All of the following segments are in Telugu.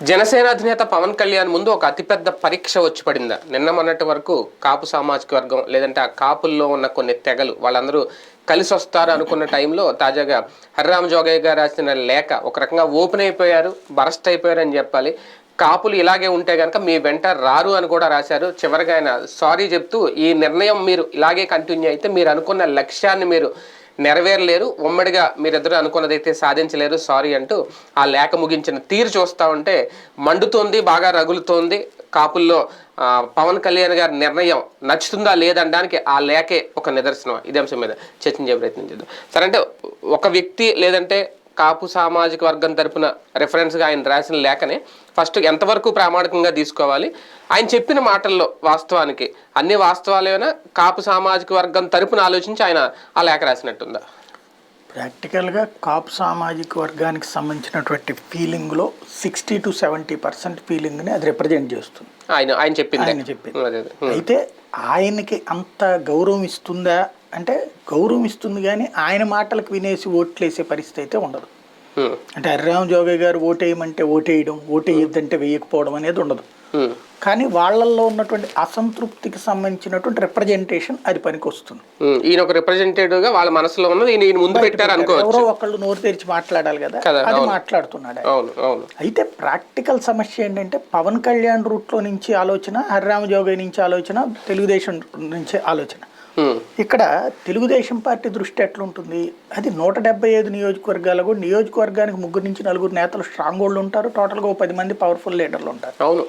జనసేన అధినేత పవన్ కళ్యాణ్ ముందు ఒక అతిపెద్ద పరీక్ష వచ్చి పడిందా? నిన్న మొన్నటి వరకు కాపు సామాజిక వర్గం లేదంటే ఆ కాపుల్లో ఉన్న కొన్ని తెగలు వాళ్ళందరూ కలిసి వస్తారు అనుకున్న టైంలో తాజాగా హరిరామ జోగయ్య గారు రాసిన లేఖ ఒక రకంగా ఓపెన్ అయిపోయారు, బరస్ట్ అయిపోయారు అని చెప్పాలి. కాపులు ఇలాగే ఉంటే కనుక మీ వెంట రారు అని కూడా రాశారు. చివరిగా ఆయన సారీ చెప్తూ ఈ నిర్ణయం మీరు ఇలాగే కంటిన్యూ అయితే మీరు అనుకున్న లక్ష్యాన్ని మీరు నెరవేరలేరు, ఉమ్మడిగా మీరిద్దరూ అనుకున్నదైతే సాధించలేరు, సారీ అంటూ ఆ లేఖ ముగించిన తీరు చూస్తూ ఉంటే మండుతోంది, బాగా రగులుతోంది. కాపుల్లో పవన్ కళ్యాణ్ గారి నిర్ణయం నచ్చుతుందా లేదనడానికి ఆ లేఖే ఒక నిదర్శనం. ఇదే అంశం మీద చర్చించే ప్రయత్నం చేద్దాం. సరే, అంటే ఒక వ్యక్తి లేదంటే కాపు సామాజిక వర్గం తరపున రెఫరెన్స్గా ఆయన రాసిన లేఖని ఫస్ట్ ఎంతవరకు ప్రామాణికంగా తీసుకోవాలి? ఆయన చెప్పిన మాటల్లో వాస్తవానికి అన్ని వాస్తవాలేనా, కాపు సామాజిక వర్గం తరపున ఆలోచించి ఆయన ఆ లేఖ రాసినట్టుందా? ప్రాక్టికల్గా కాపు సామాజిక వర్గానికి సంబంధించినటువంటి ఫీలింగ్లో 60 to 70% ఫీలింగ్ని అది రిప్రజెంట్ చేస్తుంది. ఆయన చెప్పింది అయితే ఆయనకి అంత గౌరవం ఇస్తుందా అంటే గౌరవం ఇస్తుంది, కానీ ఆయన మాటలకు వినేసి ఓట్లేసే పరిస్థితి అయితే ఉండదు. అంటే హరిరామ జోగయ్య గారు ఓటేయమంటే ఓటేయడం, ఓటేయొద్దంటే వేయకపోవడం అనేది ఉండదు. కానీ వాళ్ళల్లో ఉన్నటువంటి అసంతృప్తికి సంబంధించినటువంటి రిప్రజెంటేషన్ అది పనికి వస్తుంది. ఈయన ఒక రిప్రజెంటేటివ్ గా వాళ్ళ మనసులో ఉన్నది ఈయన ముందు పెట్టారు అనుకోవచ్చు. ఎవరో ఒకళ్ళు నోరు తెరిచి మాట్లాడాలి కదా, అది మాట్లాడుతున్నాడు. అయితే ప్రాక్టికల్ సమస్య ఏంటంటే పవన్ కళ్యాణ్ రూట్ లో నుంచి ఆలోచన, హరిరామ జోగయ్య నుంచి ఆలోచన, తెలుగుదేశం నుంచి ఆలోచన. ఇక్కడ తెలుగుదేశం పార్టీ దృష్టి ఎట్లుంటుంది? అది 175 నియోజకవర్గాలు కూడా నియోజకవర్గానికి 3 నుంచి 4 నేతలు స్ట్రాంగ్ హోల్డ్ ఉంటారు, టోటల్గా 10 మంది పవర్ఫుల్ లీడర్లు ఉంటారు. అవును,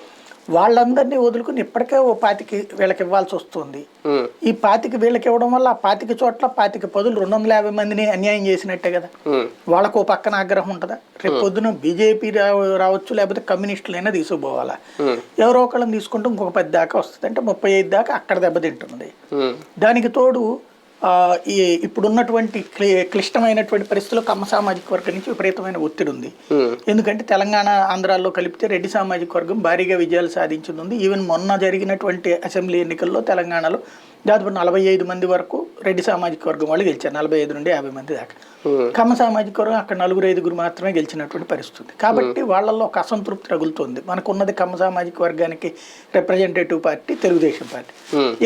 వాళ్ళందరినీ వదులుకుని ఇప్పటికే ఓ 25 వీళ్ళకి ఇవ్వాల్సి వస్తుంది. ఈ 25 వీళ్ళకి ఇవ్వడం వల్ల ఆ 25 చోట్ల 25 పదులు 250 మందిని అన్యాయం చేసినట్టే కదా. వాళ్ళకు ఓ పక్కన ఆగ్రహం ఉంటుందా? రేపు పొద్దున బీజేపీ రావచ్చు, లేకపోతే కమ్యూనిస్టులైనా తీసుకుపోవాలా. ఎవరో ఒకళ్ళని తీసుకుంటే ఇంకొక 10 దాకా వస్తుంది, అంటే 35 దాకా అక్కడ దెబ్బతింటుంది. దానికి తోడు ఇప్పుడున్నటువంటి క్లిష్టమైనటువంటి పరిస్థితుల్లో కమ్మ సామాజిక వర్గం నుంచి విపరీతమైన ఒత్తిడి ఉంది. ఎందుకంటే తెలంగాణ, ఆంధ్రాల్లో కలిపితే రెడ్డి సామాజిక వర్గం భారీగా విజయాలు సాధించింది. ఈవెన్ మొన్న జరిగినటువంటి అసెంబ్లీ ఎన్నికల్లో తెలంగాణలో దాదాపు 45 మంది వరకు రెడ్డి సామాజిక వర్గం వాళ్ళు గెలిచారు, 45 నుండి 50 మంది దాకా. కమ్మ సామాజిక వర్గం అక్కడ 4-5 మాత్రమే గెలిచినటువంటి పరిస్థితి. కాబట్టి వాళ్ళల్లో ఒక అసంతృప్తి రగులుతోంది. మనకున్నది కమ్మ సామాజిక వర్గానికి రిప్రజెంటేటివ్ పార్టీ తెలుగుదేశం పార్టీ.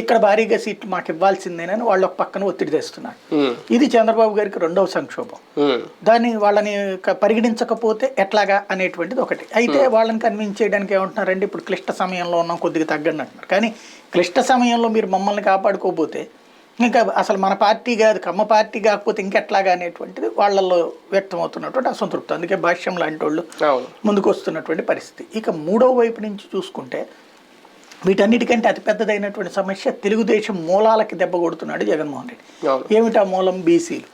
ఇక్కడ భారీగా సీట్లు మాకు ఇవ్వాల్సిందేనని వాళ్ళు ఒక పక్కన ఒత్తిడి తెస్తున్నారు. ఇది చంద్రబాబు గారికి రెండవ సంక్షోభం. వాళ్ళని పరిగణించకపోతే ఎట్లాగా అనేటువంటిది ఒకటి. అయితే వాళ్ళని కన్విన్స్ చేయడానికి ఏమంటున్నారంటే ఇప్పుడు క్లిష్ట సమయంలో ఉన్నాం, కొద్దిగా తగ్గండి అంటున్నారు. కానీ క్లిష్ట సమయంలో మీరు మమ్మల్ని కాపాడుకోకపోతే ఇంకా అసలు మన పార్టీ కాదు, కమ్మ పార్టీ కాకపోతే ఇంకెట్లాగా అనేటువంటిది వాళ్ళల్లో వ్యక్తమవుతున్నటువంటి అసంతృప్తి. అందుకే భాష్యం లాంటి వాళ్ళు ముందుకు వస్తున్నటువంటి పరిస్థితి. ఇక మూడవ వైపు నుంచి చూసుకుంటే వీటన్నిటికంటే అతిపెద్దదైనటువంటి సమస్య తెలుగుదేశం మూలాలకి దెబ్బ కొడుతున్నాడు జగన్మోహన్ రెడ్డి. ఏమిటా మూలం? బీసీలు.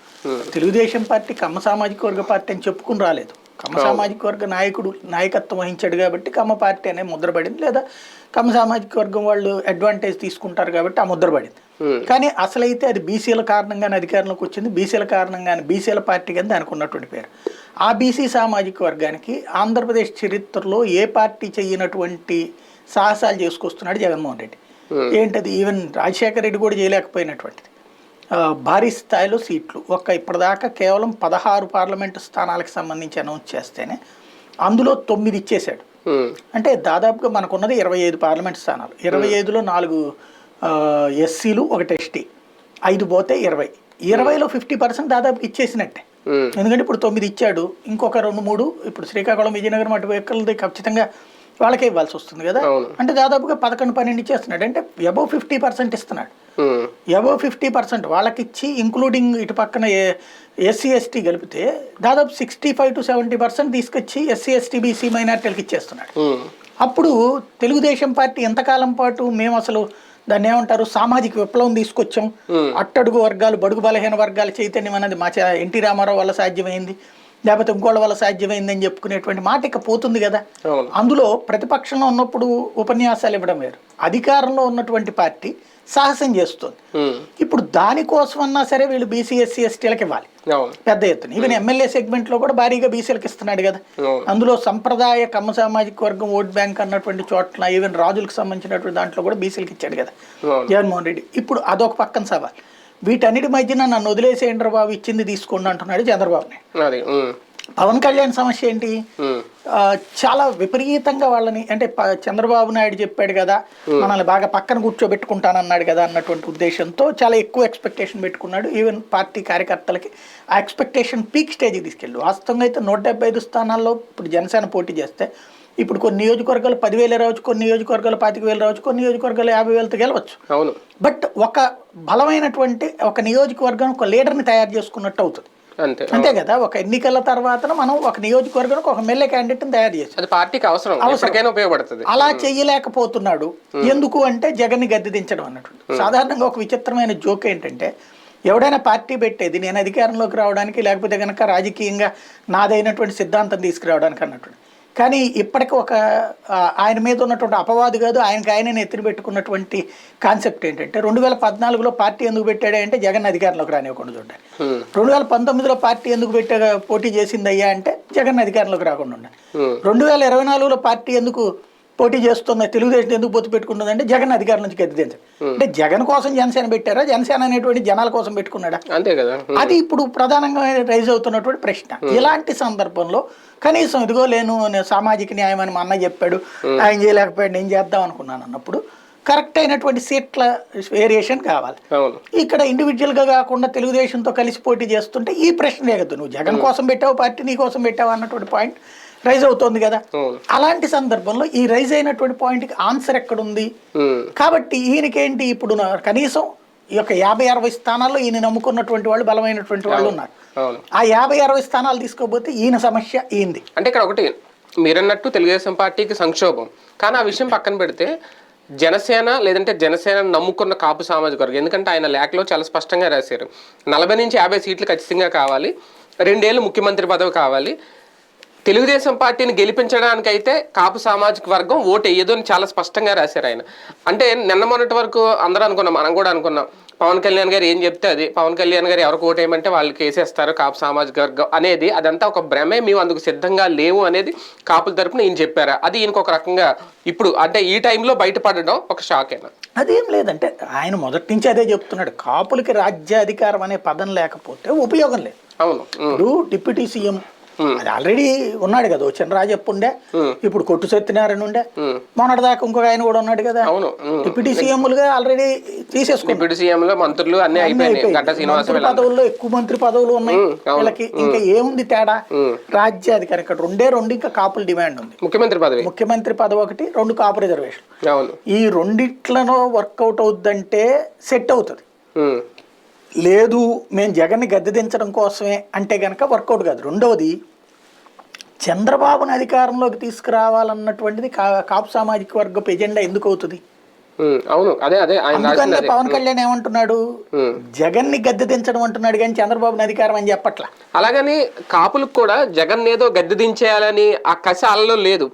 తెలుగుదేశం పార్టీ కమ్మ సామాజిక వర్గ పార్టీ అని చెప్పుకుని రాలేదు. కమ్మ సామాజిక వర్గ నాయకత్వం వహించాడు కాబట్టి కమ్మ పార్టీ అనే ముద్రపడింది, లేదా కమ్మ సామాజిక వర్గం వాళ్ళు అడ్వాంటేజ్ తీసుకుంటారు కాబట్టి ఆ ముద్రపడింది. కానీ అసలైతే అది బీసీల కారణంగానే అధికారంలోకి వచ్చింది, బీసీల కారణంగానే బీసీల పార్టీ కింద దానికి ఉన్నటువంటి పేరు. ఆ బీసీ సామాజిక వర్గానికి ఆంధ్రప్రదేశ్ చరిత్రలో ఏ పార్టీ చేయనటువంటి సాహసాలు చేసుకొస్తున్నాడు జగన్మోహన్ రెడ్డి. ఏంటది? ఈవెన్ రాజశేఖర రెడ్డి కూడా చేయలేకపోయినటువంటిది. భారీ స్థాయిలో సీట్లు ఇప్పటిదాకా కేవలం 16 పార్లమెంటు స్థానాలకు సంబంధించి అనౌన్స్ చేస్తేనే అందులో 9 ఇచ్చేశాడు. అంటే దాదాపుగా మనకున్నది 25 పార్లమెంట్ స్థానాలు. 25లో 4 ఎస్సీలు, 1 ఎస్టీ, 5 పోతే 20లో 50% దాదాపు ఇచ్చేసినట్టే. ఎందుకంటే ఇప్పుడు 9 ఇచ్చాడు, ఇంకొక 2-3 ఇప్పుడు శ్రీకాకుళం, విజయనగరం అటువైపులది ఖచ్చితంగా వాళ్ళకే ఇవ్వాల్సి వస్తుంది కదా. అంటే దాదాపుగా 11-12 ఇచ్చేస్తున్నాడు. అంటే అబౌవ్ 50% ఇస్తున్నాడు. అబౌవ్ 50% వాళ్ళకి ఇచ్చి ఇంక్లూడింగ్ ఇటు పక్కన ఎస్సీ ఎస్టీ కలిపితే దాదాపు 65 to 70% తీసుకొచ్చి ఎస్సీ ఎస్టీ బీసీ మైనార్టీలకు ఇచ్చేస్తున్నాడు. అప్పుడు తెలుగుదేశం పార్టీ ఎంతకాలం పాటు మేము అసలు దాన్ని ఏమంటారు సామాజిక విప్లవం తీసుకొచ్చాం, అట్టడుగు వర్గాలు, బడుగు బలహీన వర్గాల చైతన్యం అనేది మా ఎన్టీ రామారావు వల్ల సాధ్యమైంది, లేకపోతే ఇంకోళ్ళ వల్ల సాధ్యమైందని చెప్పుకునేటువంటి మాట ఇక పోతుంది కదా. అందులో ప్రతిపక్షంలో ఉన్నప్పుడు ఉపన్యాసాలు ఇవ్వడం వేరు, అధికారంలో ఉన్నటువంటి పార్టీ సాహసం చేస్తుంది. ఇప్పుడు దానికోసం అన్నా సరే వీళ్ళు బీసీ ఎస్సీ ఎస్టీలకు ఇవ్వాలి పెద్ద ఎత్తున. ఈవెన్ ఎమ్మెల్యే సెగ్మెంట్ లో కూడా భారీగా బీసీలకు ఇస్తున్నాడు కదా. అందులో సంప్రదాయ కమ్మ సామాజిక వర్గం ఓట్ బ్యాంక్ అన్నటువంటి చోట్ల ఈవెన్ రాజులకు సంబంధించినటువంటి దాంట్లో కూడా బీసీలకు ఇచ్చాడు కదా జగన్మోహన్ రెడ్డి. ఇప్పుడు అదొక పక్కన సవాల్. వీటన్నిటి మధ్యన నన్ను వదిలేసేయండి బాబు, ఇచ్చింది తీసుకోండి అంటున్నాడు చంద్రబాబు నాయుడు. పవన్ కళ్యాణ్ సమస్య ఏంటి? చాలా విపరీతంగా వాళ్ళని అంటే చంద్రబాబు నాయుడు చెప్పాడు కదా మనల్ని బాగా పక్కన కూర్చోబెట్టుకుంటానన్నాడు కదా అన్నటువంటి ఉద్దేశంతో చాలా ఎక్కువ ఎక్స్పెక్టేషన్ పెట్టుకున్నాడు. ఈవెన్ పార్టీ కార్యకర్తలకి ఆ ఎక్స్పెక్టేషన్ పీక్ స్టేజ్కి తీసుకెళ్ళి వాస్తవంగా అయితే 175 స్థానాల్లో ఇప్పుడు జనసేన పోటీ చేస్తే ఇప్పుడు కొన్ని నియోజకవర్గాలు 10,000 రావచ్చు, కొన్ని నియోజకవర్గాలు 25,000 రావచ్చు, కొన్ని నియోజకవర్గాలు 50,000తో గెలవచ్చు. అవును. బట్ ఒక బలమైనటువంటి ఒక నియోజకవర్గం ఒక లీడర్ని తయారు చేసుకున్నట్టు అవుతుంది. అంతే కదా, ఒక ఎన్నికల తర్వాత మనం ఒక నియోజకవర్గానికి ఒక ఎమ్మెల్యే క్యాండిడేట్ని తయారు చేస్తాం. అది పార్టీకి అవసరం ఉపయోగపడుతుంది. అలా చెయ్యలేకపోతున్నాడు. ఎందుకు అంటే జగన్ని గద్దె దించడం అన్నట్టు. సాధారణంగా ఒక విచిత్రమైన జోక్ ఏంటంటే ఎవడైనా పార్టీ పెట్టేది నేను అధికారంలోకి రావడానికి లేకపోతే కనుక రాజకీయంగా నాదైనటువంటి సిద్ధాంతం తీసుకురావడానికి అన్నట్టు. కానీ ఇప్పటికి ఒక ఆయన మీద ఉన్నటువంటి అపవాదు కాదు, ఆయనని ఎత్తున పెట్టుకున్నటువంటి కాన్సెప్ట్ ఏంటంటే 2014లో పార్టీ ఎందుకు పెట్టాడే అంటే జగన్ అధికారంలోకి రానివ్వకుండా చూడాలి. 2019లో పార్టీ ఎందుకు పోటీ చేసింది అయ్యా అంటే జగన్ అధికారంలోకి రాకుండా ఉండాలి. 2024లో పార్టీ ఎందుకు పోటీ చేస్తున్న తెలుగుదేశం ఎందుకు పొత్తు పెట్టుకుంటుంది అంటే జగన్ అధికారం నుంచి గద్దె దించారు. అంటే జగన్ కోసం జనసేన పెట్టారా, జనసేన అనేటువంటి జనాల కోసం పెట్టుకున్నాడా? అంతే కదా. అది ఇప్పుడు ప్రధానంగా రైజ్ అవుతున్నటువంటి ప్రశ్న. ఇలాంటి సందర్భంలో కనీసం ఇదిగో సామాజిక న్యాయం అని మా అన్న చెప్పాడు, ఆయన చేయలేకపోయాడు, నేను చేద్దాం అనుకున్నాను అన్నప్పుడు కరెక్ట్ అయినటువంటి సీట్ల వేరియేషన్ కావాలి. ఇక్కడ ఇండివిజువల్ గా కాకుండా తెలుగుదేశంతో కలిసి పోటీ చేస్తుంటే ఈ ప్రశ్న లేగదు. నువ్వు జగన్ కోసం పెట్టావు పార్టీ, నీ కోసం పెట్టావు అన్నటువంటి పాయింట్ రైజ్ అవుతుంది కదా. అలాంటి సందర్భంలో ఈ రైజ్ అయినటువంటి పాయింట్ కి ఆన్సర్ ఎక్కడుంది? కాబట్టి ఈయనకేంటి ఇప్పుడు కనీసం ఈ యొక్క 50-60 స్థానాల్లో ఈయన నమ్ముకున్నటువంటి వాళ్ళు బలమైనటువంటి వాళ్ళు ఉన్నారు. ఆ 50-60 స్థానాలు తీసుకోకపోతే ఈయన సమస్య ఏంది అంటే ఇక్కడ ఒకటి మీరన్నట్టు తెలుగుదేశం పార్టీకి సంక్షోభం. కానీ ఆ విషయం పక్కన పెడితే జనసేన లేదంటే జనసేన నమ్ముకున్న కాపు సామాజిక వర్గం, ఎందుకంటే ఆయన లేఖలో చాలా స్పష్టంగా రాశారు 40 నుంచి 50 సీట్లు ఖచ్చితంగా కావాలి, 2 ఏళ్ళు ముఖ్యమంత్రి పదవి కావాలి, తెలుగుదేశం పార్టీని గెలిపించడానికైతే కాపు సామాజిక వర్గం ఓటు వేయదు అని చాలా స్పష్టంగా రాశారు ఆయన. అంటే నిన్న మొన్నటి వరకు అందరూ అనుకున్నాం, మనం కూడా అనుకున్నాం పవన్ కళ్యాణ్ గారు ఏం చెప్తే అది, పవన్ కళ్యాణ్ గారు ఎవరికి ఓటు వేయమంటే వాళ్ళకి వేసేస్తారు కాపు సామాజిక వర్గం అనేది, అదంతా ఒక భ్రమే, మేము అందుకు సిద్ధంగా లేవు అనేది కాపుల తరపున ఈయన చెప్పారా? అది ఈయనకు ఒక రకంగా ఇప్పుడు అంటే ఈ టైంలో బయటపడడం ఒక షాక్ అయినా? అదేం లేదంటే ఆయన మొదటి నుంచి అదే చెప్తున్నాడు, కాపులకి రాజ్యాధికారం అనే పదం లేకపోతే ఉపయోగం లేదు. అవును. ఇప్పుడు డిప్యూటీ సీఎం అది ఆల్రెడీ ఉన్నాడు కదా, చినరాజప్ప ఉండే, ఇప్పుడు కొట్టు సత్యనారాయణ ఉండే, మొన్నటి దాకా ఇంకొక ఆయన కూడా ఉన్నాడు కదా. డిప్యూటీ సీఎంలుగా ఆల్రెడీ తీసేసుకున్నారు. మంత్రి పదవుల్లో ఎక్కువ మంత్రి పదవులు ఉన్నాయి వీళ్ళకి. ఇంకా ఏముంది తేడా? రాజ్యాధికారం ఇక్కడ 2 ఇంకా కాపుల డిమాండ్ ఉంది. ముఖ్యమంత్రి పదవి ఒకటి, 2 కాపు రిజర్వేషన్. ఈ రెండిట్లలో వర్కౌట్ అవుద్దంటే సెట్ అవుతుంది. లేదు మేము జగన్ని గద్దె దించడం కోసమే అంటే కనుక వర్కౌట్ కాదు. రెండవది చంద్రబాబుని అధికారంలోకి తీసుకురావాలన్నటువంటిది కాపు సామాజిక వర్గపు ఎజెండా ఎందుకు అవుతుంది? అందుకనే పవన్ కళ్యాణ్ ఏమంటున్నాడు, జగన్ని గద్దె దించడం అంటున్నాడు కానీ చంద్రబాబుని అధికారం అని చెప్పట్లా. అలాగని కాపులకు కూడా జగన్ ఏదో గద్దె దించేయాలని ఆ కసి అలలో లేదు.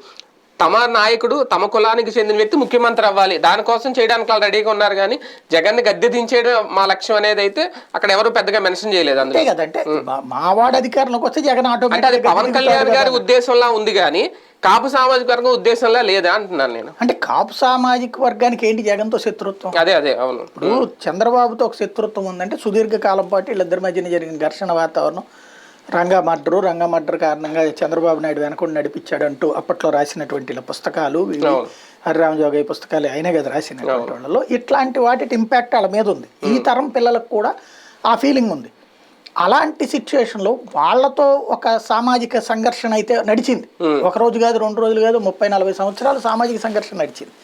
తమ నాయకుడు తమ కులానికి చెందిన వ్యక్తి ముఖ్యమంత్రి అవ్వాలి, దానికోసం చేయడానికి వాళ్ళు రెడీగా ఉన్నారు. కానీ జగన్ ని గద్దె దించేయడం మా లక్ష్యం అనేది అయితే అక్కడ ఎవరు పెద్దగా మెన్షన్ చేయలేదు. అంతే కదంటే మావాడు అధికారంలోకి వస్తే జగన్ అంటే అది పవన్ కళ్యాణ్ గారి ఉద్దేశంలా ఉంది కానీ కాపు సామాజిక వర్గం ఉద్దేశంలా లేదా అంటున్నాను నేను. అంటే కాపు సామాజిక వర్గానికి ఏంటి జగన్తో శత్రుత్వం? అదే అవును. ఇప్పుడు చంద్రబాబుతో ఒక శత్రుత్వం ఉందంటే సుదీర్ఘకాలం పాటు వీళ్ళిద్దరి మధ్యన జరిగిన ఘర్షణ వాతావరణం, రంగా మర్డర్ కారణంగా చంద్రబాబు నాయుడు వెనకుండా నడిపించాడు అంటూ అప్పట్లో రాసినటువంటి పుస్తకాలు, హరిరామ జోగయ్య పుస్తకాలు అయినా కదా రాసినటువంటి వాళ్ళలో, ఇట్లాంటి వాటి ఇంపాక్ట్ వాళ్ళ మీద ఉంది. ఈ తరం పిల్లలకు కూడా ఆ ఫీలింగ్ ఉంది. అలాంటి సిచ్యువేషన్లో వాళ్ళతో ఒక సామాజిక సంఘర్షణ అయితే నడిచింది. ఒక రోజు కాదు, 2 రోజులు కాదు, 30-40 సంవత్సరాలు సామాజిక సంఘర్షణ నడిచింది.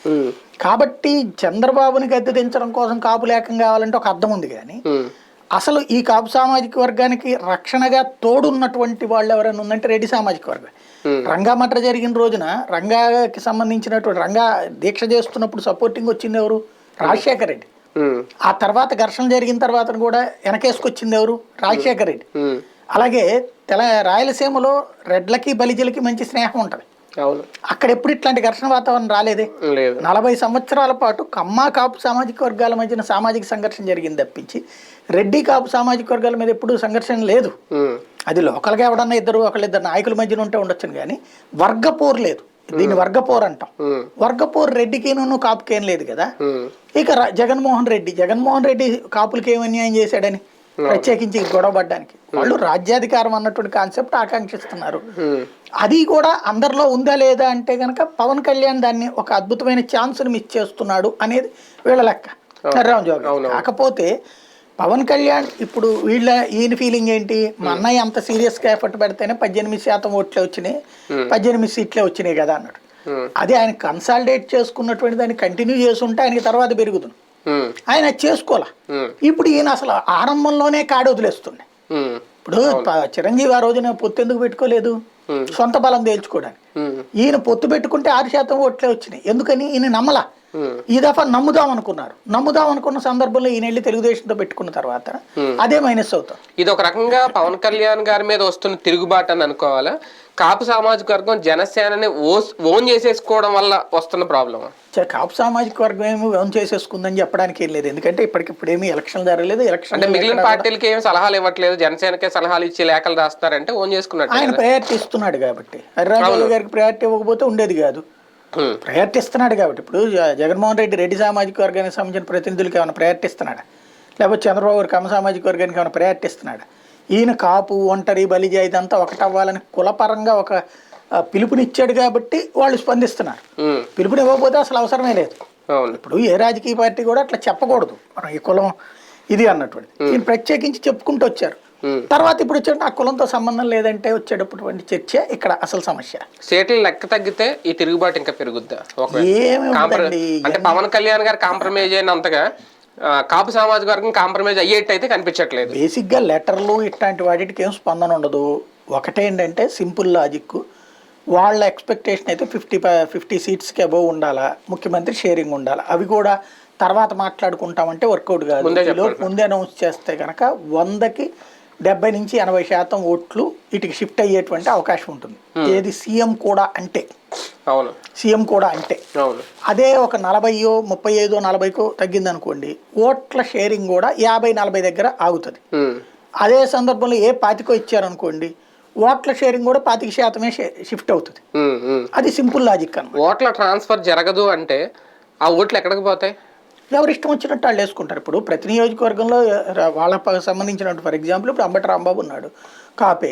కాబట్టి చంద్రబాబుని గద్దె దించడం కోసం కాపులు ఏకం కావాలంటే ఒక అర్థం ఉంది. కానీ అసలు ఈ కాపు సామాజిక వర్గానికి రక్షణగా తోడున్నటువంటి వాళ్ళు ఎవరైనా ఉందంటే రెడ్డి సామాజిక వర్గం. రంగా మర్డర్ జరిగిన రోజున రంగాకి సంబంధించినటువంటి రంగా దీక్ష చేస్తున్నప్పుడు సపోర్టింగ్ వచ్చింది ఎవరు? రాజశేఖర రెడ్డి. ఆ తర్వాత ఘర్షణ జరిగిన తర్వాత కూడా వెనకేసుకొచ్చింది ఎవరు? రాజశేఖర రెడ్డి. అలాగే రాయలసీమలో రెడ్లకి బలిజలకి మంచి స్నేహం ఉంటుంది. అక్కడ ఎప్పుడు ఇట్లాంటి ఘర్షణ వాతావరణం రాలేదే. 40 సంవత్సరాల పాటు కమ్మ కాపు సామాజిక వర్గాల మధ్యన సామాజిక సంఘర్షణ జరిగింది తప్పించి రెడ్డి కాపు సామాజిక వర్గాల మీద ఎప్పుడు సంఘర్షణ లేదు. అది లోకల్గా ఎవడన్నా ఒకళ్ళిద్దరు నాయకుల మధ్యన ఉంటే ఉండొచ్చును కానీ వర్గపోరు లేదు. దీన్ని వర్గపోరు అంటాం. వర్గపోరు రెడ్డికి కాపుకేం లేదు కదా. ఇక జగన్మోహన్ రెడ్డి కాపులకి ఏం అన్యాయం చేశాడని ప్రత్యేకించి గొడవ పడ్డానికి. వాళ్ళు రాజ్యాధికారం అన్నటువంటి కాన్సెప్ట్ ఆకాంక్షిస్తున్నారు. అది కూడా అందరిలో ఉందా లేదా అంటే కనుక పవన్ కళ్యాణ్ దాన్ని ఒక అద్భుతమైన ఛాన్స్ని మిస్ చేస్తున్నాడు అనేది వీళ్ళ లెక్క, హరిరామ్ జోగయ్య. కాకపోతే పవన్ కళ్యాణ్ ఇప్పుడు ఈయన ఫీలింగ్ ఏంటి, మా అన్నయ్య అంత సీరియస్గా ఎఫర్ట్ పెడితేనే 18% ఓట్లే వచ్చినాయి, 18 సీట్లే వచ్చినాయి కదా అన్నాడు. అది ఆయన కన్సాలిడేట్ చేసుకున్నటువంటి దాన్ని కంటిన్యూ చేసుంటే ఆయనకి తర్వాత పెరుగుతుంది. ఆయన చేసుకోవాలా. ఇప్పుడు ఈయన అసలు ఆరంభంలోనే కాడు వదిలేస్తుండే. ఇప్పుడు చిరంజీవి ఆ రోజున పొత్తు ఎందుకు పెట్టుకోలేదు, సొంత బలం తేల్చుకోవడానికి. ఈయన పొత్తు పెట్టుకుంటే 6% ఓట్లే వచ్చినాయి. ఎందుకని ఈయన నమ్మలా. ఈ దఫా నమ్ముదాం అనుకున్న సందర్భంలో ఈయన వెళ్ళి తెలుగుదేశంతో పెట్టుకున్న తర్వాత అదే మైనస్ అవుతాం. ఇది ఒక రకంగా పవన్ కళ్యాణ్ గారి మీద వస్తున్న తిరుగుబాటు అని అనుకోవాలా? కాపు సామాజిక వర్గం జనసేనని ఓన్ చేసేసుకోవడం వల్ల వస్తున్న ప్రాబ్లమ్? కాపు సామాజిక వర్గం ఏమి ఓన్ చేసేసుకుందని చెప్పడానికి ఏం లేదు. ఎందుకంటే ఇప్పటికిప్పుడు ఏమి ఎలక్షన్ జరగలేదు. ఎలక్షన్ అంటే మిగిలిన పార్టీలకి ఏమి సలహాలు ఇవ్వట్లేదు, జనసేనకే సలహాలు ఇచ్చి లేఖలు రాస్తారంటే ఓన్ చేసుకున్నట్టు. ఆయన ప్రయారిటీ ఇస్తున్నాడు కాబట్టి. హరిరామ్ గారికి ప్రయారిటీ ఇవ్వకపోతే ఉండేది కాదు. ప్రయారిటీ ఇస్తున్నాడు కాబట్టి. ఇప్పుడు జగన్మోహన్ రెడ్డి సామాజిక వర్గానికి సంబంధించిన ప్రతినిధులకి ఏమైనా ప్రయారిటీ ఇస్తున్నాడా, లేకపోతే చంద్రబాబు గారు కమ్మ సామాజిక వర్గానికి ఏమైనా ప్రయారిటీ ఇస్తున్నాడా? ఈయన కాపు, ఒంటరి, బలిజ ఇదంతా ఒకటవ్వాలని కులపరంగా ఒక పిలుపునిచ్చాడు కాబట్టి వాళ్ళు స్పందిస్తున్నారు. పిలుపునివ్వకపోతే అసలు అవసరమే లేదు. ఇప్పుడు ఏ రాజకీయ పార్టీ కూడా అట్లా చెప్పకూడదు మనం ఈ కులం ఇది అన్నటువంటి. ఈయన ప్రత్యేకించి చెప్పుకుంటూ వచ్చారు. తర్వాత ఇప్పుడు వచ్చే ఆ కులంతో సంబంధం లేదంటే వచ్చేటటువంటి చర్చ ఇక్కడ అసలు సమస్య. సీట్ల లెక్క తగ్గితే ఈ తిరుగుబాటు ఇంకా పెరుగుద్దా? అంటే పవన్ కళ్యాణ్ గారు కాంప్రమైజ్ అయినంతగా కాపు సామాజిక వర్గం కాంప్రమైజ్ అయ్యేట్టు అయితే కనిపించట్లేదు. బేసిక్గా లెటర్లు ఇట్లాంటి వాటికి ఏం స్పందన ఉండదు. ఒకటేంటంటే సింపుల్ లాజిక్, వాళ్ళ ఎక్స్పెక్టేషన్ అయితే 50 సీట్స్కి అబోవ్ ఉండాలా, ముఖ్యమంత్రి షేరింగ్ ఉండాలి. అవి కూడా తర్వాత మాట్లాడుకుంటామంటే వర్కౌట్ కాదు. ముందే అనౌన్స్ చేస్తే కనుక 100కి 70 నుంచి 80% ఓట్లు ఇటుకి షిఫ్ట్ అయ్యేటువంటి అవకాశం ఉంటుంది. ఏది సీఎం కూడా అంటే అదే ఒక 40, 35, 40 తగ్గింది అనుకోండి, ఓట్ల షేరింగ్ కూడా 50-40 దగ్గర ఆగుతుంది. అదే సందర్భంలో 25 ఇచ్చారనుకోండి, ఓట్ల షేరింగ్ కూడా 25% షిఫ్ట్ అవుతుంది. అది సింపుల్ లాజిక్ అన్నమాట. ఓట్ల ట్రాన్స్ఫర్ జరగదు అంటే ఆ ఓట్లు ఎక్కడికి పోతాయి? ఎవరు ఇష్టం వచ్చినట్టు వాళ్ళు వేసుకుంటారు. ఇప్పుడు ప్రతి నియోజకవర్గంలో వాళ్ళకి సంబంధించినట్టు ఫర్ ఎగ్జాంపుల్ ఇప్పుడు అంబటి రాంబాబు ఉన్నాడు, కాపే.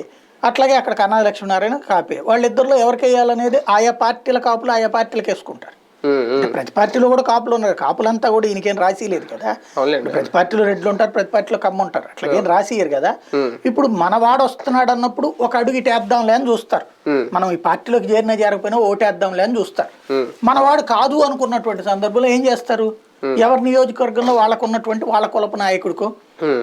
అట్లాగే అక్కడ కన్నా లక్ష్మీనారాయణ, కాపే. వాళ్ళిద్దరిలో ఎవరికి వేయాలనేది ఆయా పార్టీల కాపులు ఆయా పార్టీలకు వేసుకుంటారు. ప్రతి పార్టీలో కూడా కాపులు ఉన్నారు. కాపులంతా కూడా ఈయనకేం రాసి లేదు కదా. ప్రతి పార్టీలో రెడ్లు ఉంటారు, ప్రతి పార్టీలో కమ్మ ఉంటారు. అట్లాగేం రాసియ్యరు కదా. ఇప్పుడు మనవాడు వస్తున్నాడు అన్నప్పుడు ఒక అడుగు ఇటేద్దాంలే అని చూస్తారు. మనం ఈ పార్టీలోకి చేరకపోయినా ఓటేద్దాంలే అని చూస్తారు. మనవాడు కాదు అనుకున్నటువంటి సందర్భంలో ఏం చేస్తారు, ఎవరి నియోజకవర్గంలో వాళ్ళకు ఉన్నటువంటి వాళ్ళ కులపు నాయకుడికో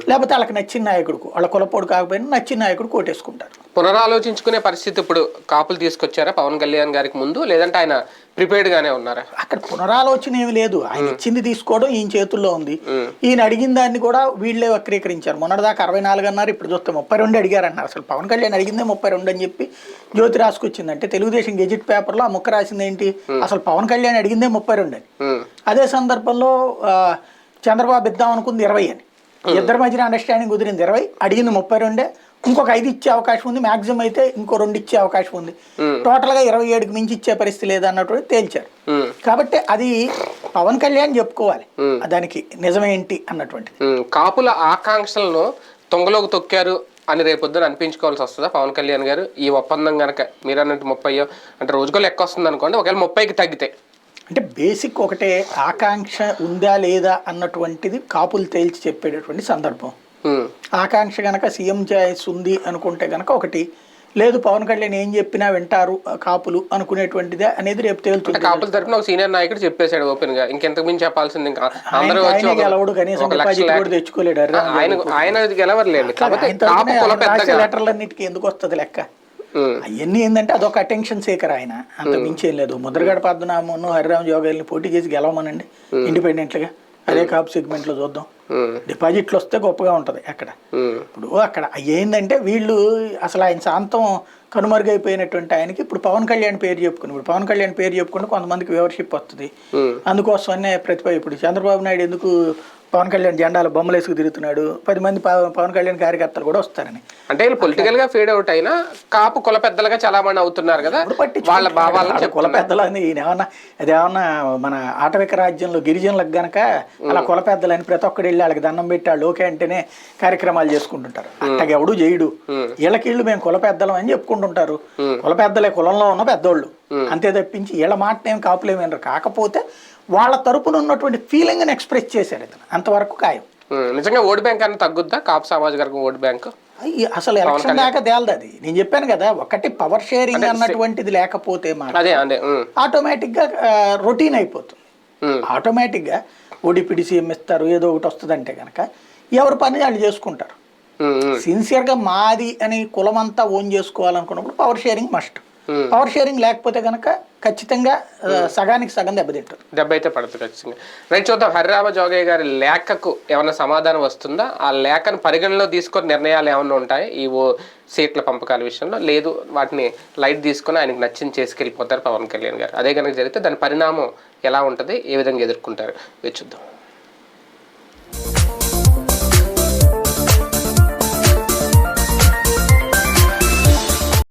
లేకపోతే వాళ్ళకి నచ్చిన నాయకుడికో, వాళ్ళ కులపోడు కాకపోయినా నచ్చిన నాయకుడు కోటేసుకుంటారు. పునరాలోచించుకునే పరిస్థితి ఇప్పుడు కాపులు తీసుకొచ్చారా పవన్ కళ్యాణ్ గారికి ముందు, లేదంటే ఆయన ప్రిపేర్డ్ గానే ఉన్నారా? అక్కడ పునరాలోచన ఏమి లేదు. ఆయన ఇచ్చింది తీసుకోవడం ఈయన చేతుల్లో ఉంది. ఈయన అడిగిన దాన్ని కూడా వీళ్ళే వక్రీకరించారు. మొన్నటిదాకా 64 అన్నారు, ఇప్పుడు చూస్తే 32 అడిగారు అన్నారు. అసలు పవన్ కళ్యాణ్ అడిగిందే 32 అని చెప్పి జ్యోతి రాసుకొచ్చిందంటే తెలుగుదేశం గెజిట్ పేపర్లో ఆ ముక్క రాసింది ఏంటి, అసలు పవన్ కళ్యాణ్ అడిగిందే 32 అని. అదే సందర్భంలో చంద్రబాబు ఇద్దాం అనుకుంది 20 అని. ఇద్దరి మధ్యన అండర్స్టాండింగ్ కుదిరింది 20, అడిగింది 32. ఇంకొక 5 ఇచ్చే అవకాశం ఉంది, మాక్సిమం అయితే ఇంకో 2 ఇచ్చే అవకాశం ఉంది. టోటల్ గా 27కి మించి ఇచ్చే పరిస్థితి లేదన్నట్టు తేల్చారు. కాబట్టి అది పవన్ కళ్యాణ్ చెప్పుకోవాలి దానికి నిజమేంటి అన్నటువంటిది. కాపుల ఆకాంక్షలను తొంగలోకి తొక్కారు అని రేపొద్దున అనిపించుకోవాల్సి వస్తుందా పవన్ కళ్యాణ్ గారు? ఈ ఒప్పందం కనుక మీరు అన్నట్టు 30 అంటే రోజుకో లెక్క వస్తుంది అనుకోండి, ఒకవేళ 30కి తగ్గితే అంటే బేసిక్ ఒకటే, ఆకాంక్ష ఉందా లేదా అన్నటువంటిది కాపులు తేల్చి చెప్పేటటువంటి సందర్భం. ఆకాంక్ష గనక సీఎం ఛాయిస్ ఉంది అనుకుంటే గనక ఒకటి, లేదు పవన్ కళ్యాణ్ ఏం చెప్పినా వింటారు కాపులు అనుకునేటువంటిదే అనేది రేపు తేలుతుంది. కాపుల తరపున ఒక సీనియర్ నాయకుడు చెప్పేశాడు ఓపెన్ గా, ఇంకెంతకు మించి చెప్పాల్సింది గెలవడు, కనీసం డిపాజిట్ కూడా తెచ్చుకోలేడు. ఆయన గెలవలేదు. లెటర్లన్నిటికీ ఎందుకు వస్తుంది లెక్క? అవన్నీ ఏంటంటే అదొక అటెన్షన్ సీకర్. ఆయన అంత మించి ఏం లేదు. ముద్రగడ పద్మనాభంను హరిరామ్ జోగయ్యని పోటీ చేసి గెలవమనండి ఇండిపెండెంట్గా, అదే కాపు సెగ్మెంట్లో చూద్దాం. డిపాజిట్లు వస్తే గొప్పగా ఉంటుంది అక్కడ. ఇప్పుడు అక్కడ ఏంటంటే వీళ్ళు అసలు ఆయన శాంతం కనుమరుగైపోయినటువంటి ఆయనకి ఇప్పుడు పవన్ కళ్యాణ్ పేరు చెప్పుకుని, ఇప్పుడు పవన్ కళ్యాణ్ పేరు చెప్పుకుంటే కొంతమందికి వ్యూవర్షిప్ వస్తుంది. అందుకోసమనే ప్రతిభ. ఇప్పుడు చంద్రబాబు నాయుడు ఎందుకు పవన్ కళ్యాణ్ జెండాలు బొమ్మలు వేసుకు తిరుగుతున్నాడు, 10 మంది పవన్ కళ్యాణ్ కార్యకర్తలు కూడా వస్తారని. అంటే వీళ్ళు పొలిటికల్ గా ఫీడ్ అవుట్ అయినా కాపు కుల పెద్దలుగా చాలా మంది అవుతున్నారు కదా, వాళ్ళ భావాలను కుల పెద్దలు అని అదేమన్నా మన ఆటవిక రాజ్యంలో గిరిజనులకు గనక అలా కుల పెద్దలని ప్రతి ఒక్కడు వెళ్ళి వాళ్ళకి దండం పెట్టి వాళ్ళు ఓకే అంటేనే కార్యక్రమాలు చేసుకుంటుంటారు. అట్టగా ఎవడు చేయడు. వీళ్ళకిళ్ళు మేము కుల పెద్దలం అని చెప్పుకుంటుంటారు. కుల పెద్దలే కులంలో ఉన్న పెద్దోళ్ళు, అంతే తప్పించి వీళ్ళ మాటనేం కాపులేమన్నారు. కాకపోతే వాళ్ళ తరపున ఉన్నటువంటి ఫీలింగ్ ఎక్స్ప్రెస్ చేశారు ఇతను, అంతవరకు ఖాయం. నిజంగా ఓటు బ్యాంక్ అని తగ్గుద్దా కాపు సామాజిక వర్గం ఓటు బ్యాంక్? అసలు ఎలక్షన్ దాకా తేలదు అది. నేను చెప్పాను కదా, ఒకటి పవర్ షేరింగ్ అన్నటువంటిది లేకపోతే ఆటోమేటిక్ గా రొటీన్ అయిపోతుంది. ఆటోమేటిక్ గా ఓడిపిడి సీఎం ఇస్తారు, ఏదో ఒకటి వస్తుందంటే కనుక ఎవరి పని వాళ్ళు చేసుకుంటారు. సిన్సియర్ గా మాది అని కులమంతా ఓన్ చేసుకోవాలనుకున్నప్పుడు power sharing must. Power sharing లేకపోతే కనుక ఖచ్చితంగా సగానికి సగం దెబ్బ అయితే పడుతుంది ఖచ్చితంగా. రైట్, చూద్దాం. హరిరామ జోగయ్య గారి లేఖకు ఏమన్నా సమాధానం వస్తుందా? ఆ లేఖను పరిగణలో తీసుకొని నిర్ణయాలు ఏమన్నా ఉంటాయి ఈ సీట్ల పంపకాల విషయంలో? లేదు, వాటిని లైట్ తీసుకొని ఆయనకు నచ్చింది చేసుకెళ్ళిపోతారు పవన్ కళ్యాణ్ గారు. అదే కనుక జరిగితే దాని పరిణామం ఎలా ఉంటుంది, ఏ విధంగా ఎదుర్కొంటారు చూద్దాం.